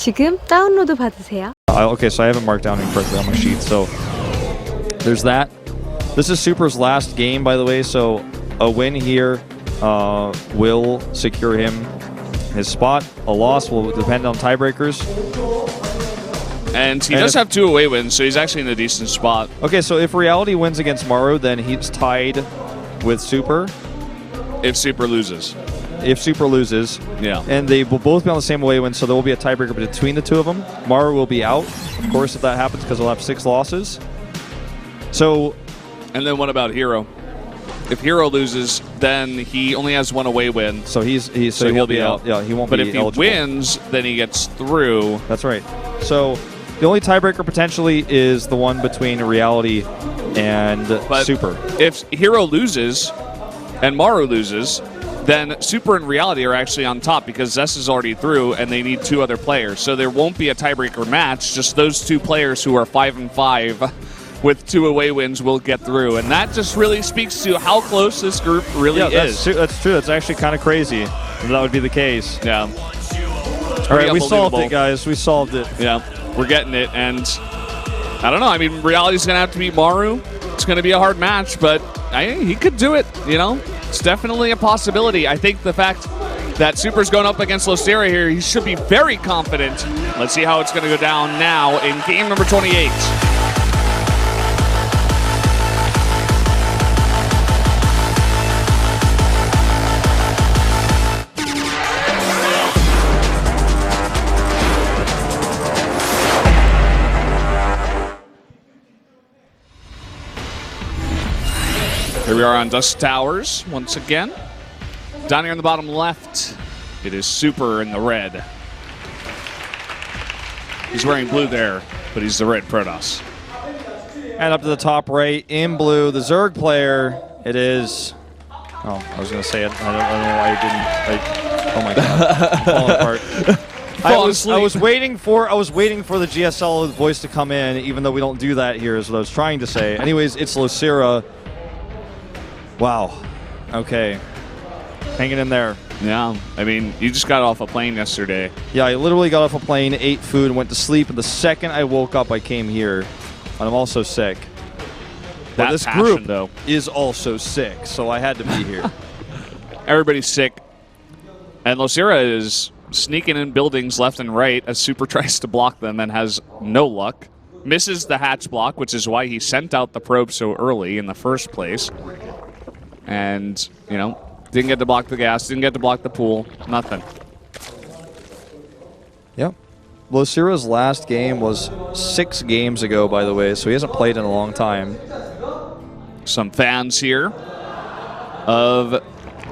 지금 다운로드 받으세요. Okay, so I haven't marked down incorrectly on my sheet. So there's that. This is Super's last game, by the way. So a win here will secure him his spot. A loss will depend on tiebreakers. And he does have 2 away wins, so he's actually in a decent spot. Okay, so if Reality wins against Maru, then he's tied with Super. If Super loses. If Super loses. Yeah. And they will both be on the same away win, so there will be a tiebreaker between the two of them. Maru will be out, of course, if that happens, because he'll have 6 losses. So. And then what about Hero? If Hero loses, then he only has 1 away win. So he'll be out. Yeah, he won't be eligible. But if he wins, then he gets through. That's right. So the only tiebreaker potentially is the one between Reality and Super. If Hero loses and Maru loses, then Super and Reality are actually on top because Zess is already through and they need 2 other players. So there won't be a tiebreaker match, just those 2 players who are 5-5 with 2 away wins will get through. And that just really speaks to how close this group really is. That's true. That's actually kind of crazy if that would be the case. Yeah. All right, we solved it, guys. We solved it. Yeah, we're getting it. And I don't know. I mean, Reality's going to have to beat Maru. It's going to be a hard match, but he could do it, you know? It's definitely a possibility. I think the fact that Super's going up against Losira here, he should be very confident. Let's see how it's going to go down now in game number 28. Here we are on Dust Towers once again. Down here in the bottom left, it is Super in the red. He's wearing blue there, but he's the red Protoss. And up to the top right, in blue, the Zerg player, it is... Oh, I was going to say it. I don't know why I didn't... oh my god, I'm falling apart. I was waiting for the GSL voice to come in, even though we don't do that here, is what I was trying to say. Anyways, it's Losira. Wow. Okay. Hanging in there. Yeah. I mean, you just got off a plane yesterday. Yeah, I literally got off a plane, ate food, and went to sleep. And the second I woke up, I came here. And I'm also sick. But this group is also sick, so I had to be here. Everybody's sick. And Losira is sneaking in buildings left and right as Super tries to block them and has no luck. Misses the hatch block, which is why he sent out the probe so early in the first place. And, you know, didn't get to block the gas, didn't get to block the pool, nothing. Yep. Losira's last game was 6 games ago, by the way, so he hasn't played in a long time. Some fans here of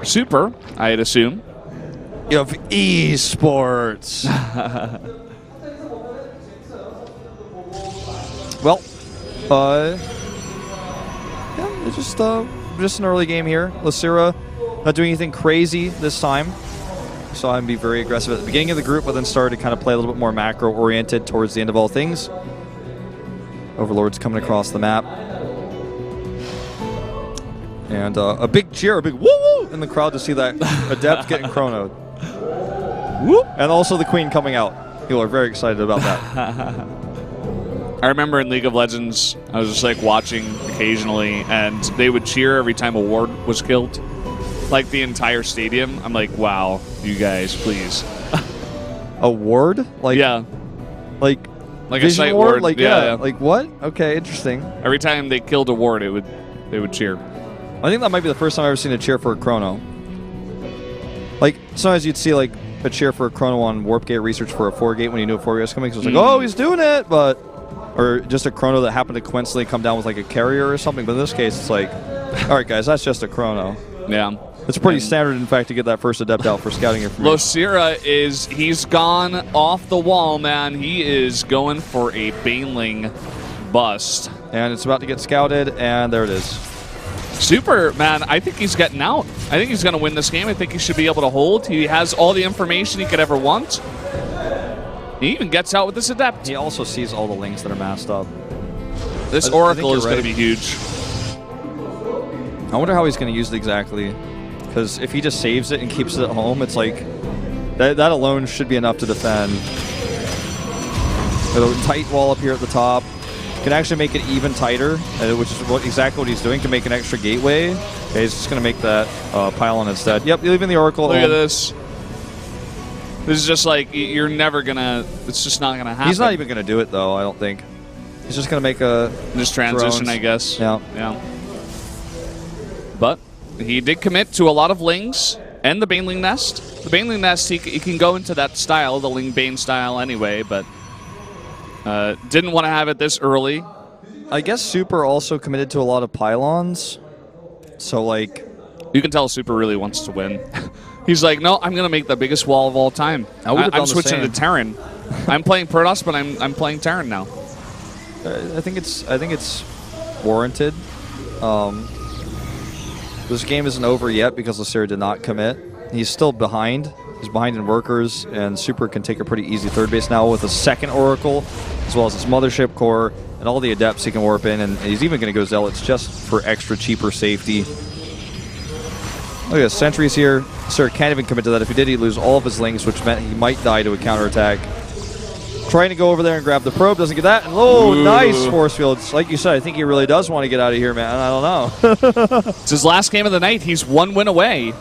Super, I'd assume. Of esports. Well, yeah, it's just an early game here. Losira not doing anything crazy this time. Saw him be very aggressive at the beginning of the group, but then started to kind of play a little bit more macro-oriented towards the end of all things. Overlord's coming across the map. And a big cheer, a big woo-woo in the crowd to see that Adept getting chronoed. Whoop. And also the Queen coming out. People are very excited about that. I remember in League of Legends, I was just like watching occasionally, and they would cheer every time a ward was killed. Like the entire stadium. I'm like, wow, you guys, please. A ward? Like, yeah. Like a sight ward? Like, yeah. Like what? Okay, interesting. Every time they killed a ward, they would cheer. I think that might be the first time I've ever seen a cheer for a chrono. Like, sometimes you'd see like a cheer for a chrono on Warp Gate research for a 4-gate when you knew a 4-gate was coming. So it was like, oh, he's doing it, but... Or just a chrono that happened to coincidentally come down with like a carrier or something. But in this case, it's like, all right, guys, that's just a chrono. Yeah. It's pretty standard, in fact, to get that first Adept out for scouting information. Losira he's gone off the wall, man. He is going for a Baneling bust. And it's about to get scouted, and there it is. Super, man, I think he's getting out. I think he's going to win this game. I think he should be able to hold. He has all the information he could ever want. He even gets out with this Adept. He also sees all the links that are masked up. This Oracle is going to be huge. I wonder how he's going to use it exactly. Because if he just saves it and keeps it at home, it's like... That alone should be enough to defend. A tight wall up here at the top. Can actually make it even tighter, which is exactly what he's doing to make an extra gateway. Okay, he's just going to make that pylon instead. Yep, leaving the Oracle. Look at this. This is just like, you're never going to, it's just not going to happen. He's not even going to do it, though, I don't think. He's just going to make a... Just transition, drones. I guess. Yeah. But he did commit to a lot of Lings and the Baneling Nest. The Baneling Nest, he can go into that style, the Ling Bane style anyway, but didn't want to have it this early. I guess Super also committed to a lot of pylons. So, like... You can tell Super really wants to win. He's like, no, I'm going to make the biggest wall of all time. I'm switching to Terran. I'm playing Protoss, but I'm playing Terran now. I think it's warranted. This game isn't over yet because Losira did not commit. He's still behind. He's behind in workers, and Super can take a pretty easy third base now with a second Oracle, as well as his Mothership Core, and all the Adepts he can warp in, and he's even going to go Zealots just for extra cheaper safety. Look at this, Sentries here. Sir can't even commit to that. If he did, he'd lose all of his Lings, which meant he might die to a counterattack. Trying to go over there and grab the probe, doesn't get that. And, nice force fields. Like you said, I think he really does want to get out of here, man. I don't know. It's his last game of the night. He's one win away.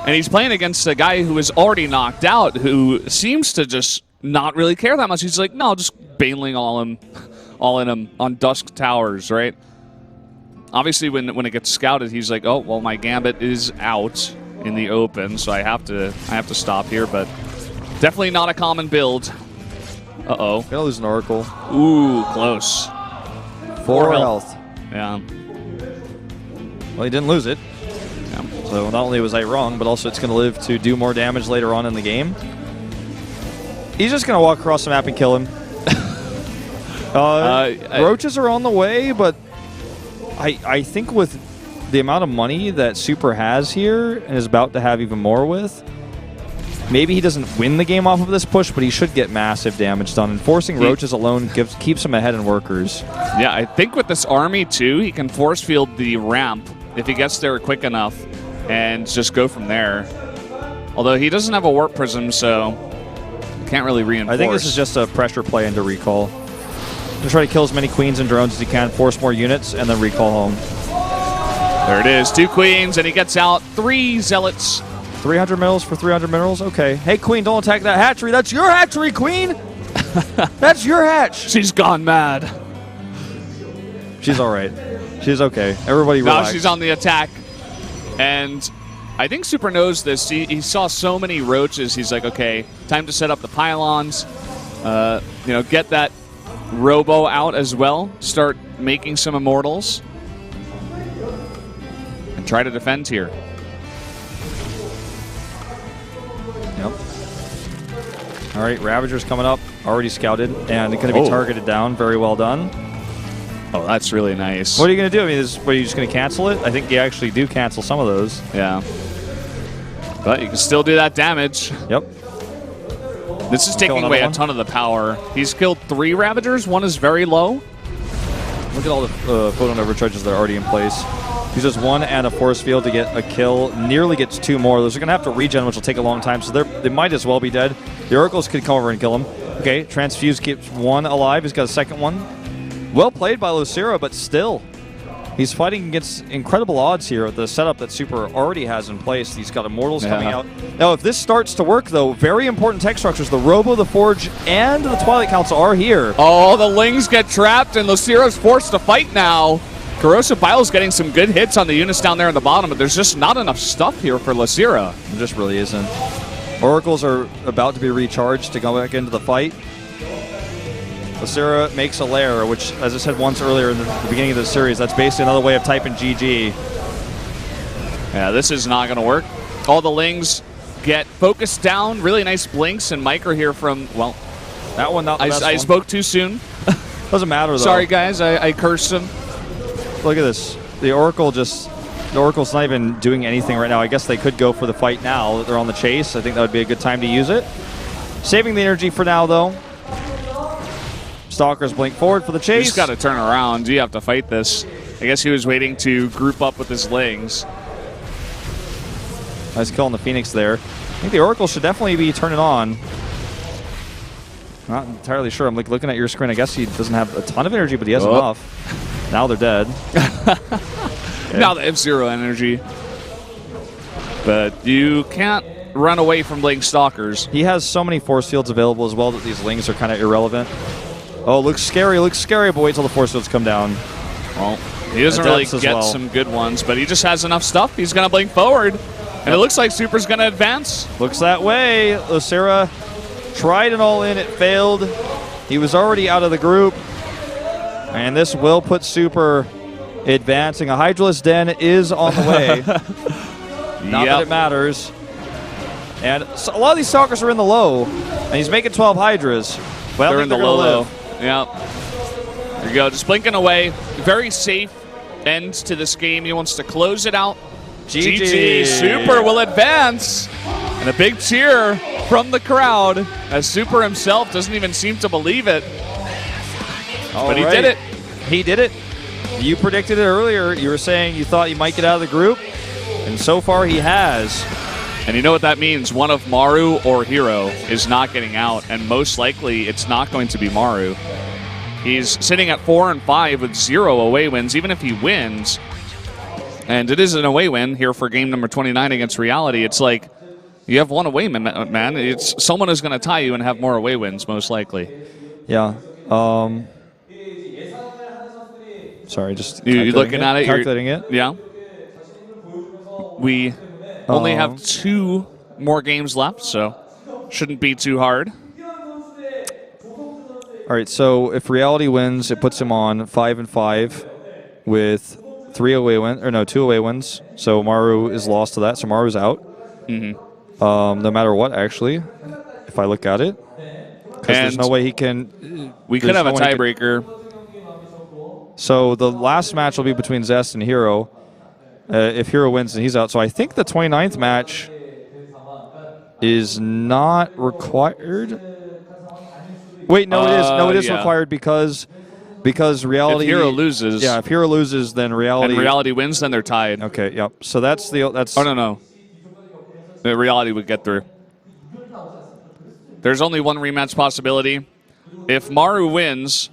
And he's playing against a guy who is already knocked out, who seems to just not really care that much. He's like, no, just Baneling all in him on Dusk Towers, right? Obviously, when it gets scouted, he's like, oh, well, my Gambit is out in the open, so I have to stop here, but definitely not a common build. Uh-oh. Gonna lose an Oracle. Ooh, close. 4 health. Yeah. Well, he didn't lose it. Yeah. So not only was I wrong, but also it's going to live to do more damage later on in the game. He's just going to walk across the map and kill him. Roaches are on the way, but I think with the amount of money that Super has here and is about to have even more with, maybe he doesn't win the game off of this push, but he should get massive damage done. And forcing Roaches alone keeps him ahead in workers. Yeah, I think with this army, too, he can force field the ramp if he gets there quick enough and just go from there. Although he doesn't have a warp prism, so can't really reinforce. I think this is just a pressure play into recall. Just try to kill as many queens and drones as he can, force more units, and then recall home. There it is. 2 queens, and he gets out 3 zealots. 300 minerals for 300 minerals? Okay. Hey, Queen, don't attack that hatchery. That's your hatchery, Queen! That's your hatch! She's gone mad. She's all right. She's okay. Everybody relax. Now she's on the attack. And I think Super knows this. He saw so many roaches. He's like, okay, time to set up the pylons. Get that Robo out as well. Start making some immortals. And try to defend here. Yep. All right, Ravager's coming up. Already scouted. And going to be targeted down. Very well done. Oh, that's really nice. What are you going to do? I mean, are you just going to cancel it? I think you actually do cancel some of those. Yeah. But you can still do that damage. Yep. This is taking away a ton of the power. He's killed 3 Ravagers. 1 is very low. Look at all the photon overcharges that are already in place. Uses 1 and a force field to get a kill. Nearly gets 2 more. Those are going to have to regen, which will take a long time, so they might as well be dead. The Oracles could come over and kill him. Okay, Transfuse keeps 1 alive. He's got a second one. Well played by Losira, but still. He's fighting against incredible odds here with the setup that Super already has in place. He's got Immortals coming out. Now, if this starts to work, though, very important tech structures. The Robo, the Forge, and the Twilight Council are here. Oh, the Lings get trapped, and Losira's forced to fight now. Corrosive Bile's getting some good hits on the units down there in the bottom, but there's just not enough stuff here for Losira. There just really isn't. Oracles are about to be recharged to go back into the fight. Losira makes a lair, which, as I said once earlier in the beginning of the series, that's basically another way of typing GG. Yeah, this is not going to work. All the Lings get focused down. Really nice blinks, and Micro here from, well... That one, not the best I spoke too soon. Doesn't matter, though. Sorry, guys. I cursed him. Look at this. The Oracle's not even doing anything right now. I guess they could go for the fight now that they're on the chase. I think that would be a good time to use it. Saving the energy for now, though. Stalkers blink forward for the chase. You just got to turn around. You have to fight this. I guess he was waiting to group up with his Lings. Nice kill on the Phoenix there. I think the Oracle should definitely be turning on. Not entirely sure. I'm like looking at your screen. I guess he doesn't have a ton of energy, but he has enough. Now they're dead. Okay. Now they have 0 energy. But you can't run away from Ling Stalkers. He has so many force fields available as well that these Lings are kind of irrelevant. Oh, looks scary, but wait till the force fields come down. Well, he doesn't really get some good ones, but he just has enough stuff. He's going to blink forward, and it looks like Super's going to advance. Looks that way. Losira tried an all-in. It failed. He was already out of the group, and this will put Super advancing. A Hydralisk Den is on the way. Not that it matters. And so a lot of these Stalkers are in the low, and he's making 12 Hydras. Well, they're in the low. Yeah. There you go. Just blinking away. Very safe end to this game. He wants to close it out. GG. Super will advance. And a big cheer from the crowd as Super himself doesn't even seem to believe it. But he did it. He did it. You predicted it earlier. You were saying you thought you might get out of the group, and so far he has. And you know what that means? One of Maru or Hero is not getting out, and most likely it's not going to be Maru. He's sitting at 4-5 with 0 away wins, even if he wins. And it is an away win here for game number 29 against Reality. It's like you have 1 away, man. It's someone is going to tie you and have more away wins, most likely. Yeah. Sorry, just you looking at it? Calculating it. Yeah. We only have 2 more games left, so shouldn't be too hard. All right, so if Reality wins, it puts him on 5-5 with 2 away wins. So Maru is lost to that, so Maru's out. No matter what, actually, if I look at it. Because there's no way he can... We could have a tiebreaker. So the last match will be between Zest and Hero. If Hero wins, then he's out. So I think the 29th match is not required. Wait, no, it is. No, it is required because Reality. If Hero loses. Yeah, if Hero loses, then Reality. And Reality wins, then they're tied. Okay, yep. So that's. Oh, no. The Reality would get through. There's only one rematch possibility. If Maru wins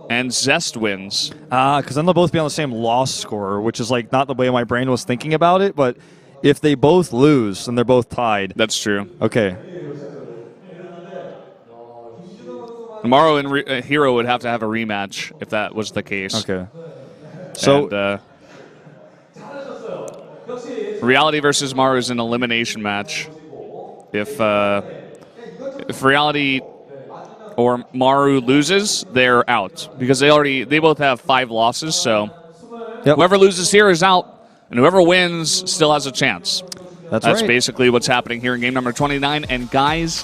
and Zest wins. Because then they'll both be on the same loss score, which is like not the way my brain was thinking about it. But if they both lose, then they're both tied. That's true. Okay. Maru and Hero would have to have a rematch if that was the case. Okay. So Reality versus Maru is an elimination match. If Reality or Maru loses, they're out because they both have 5 losses. So whoever loses here is out, and whoever wins still has a chance. That's basically what's happening here in game number 29. And guys,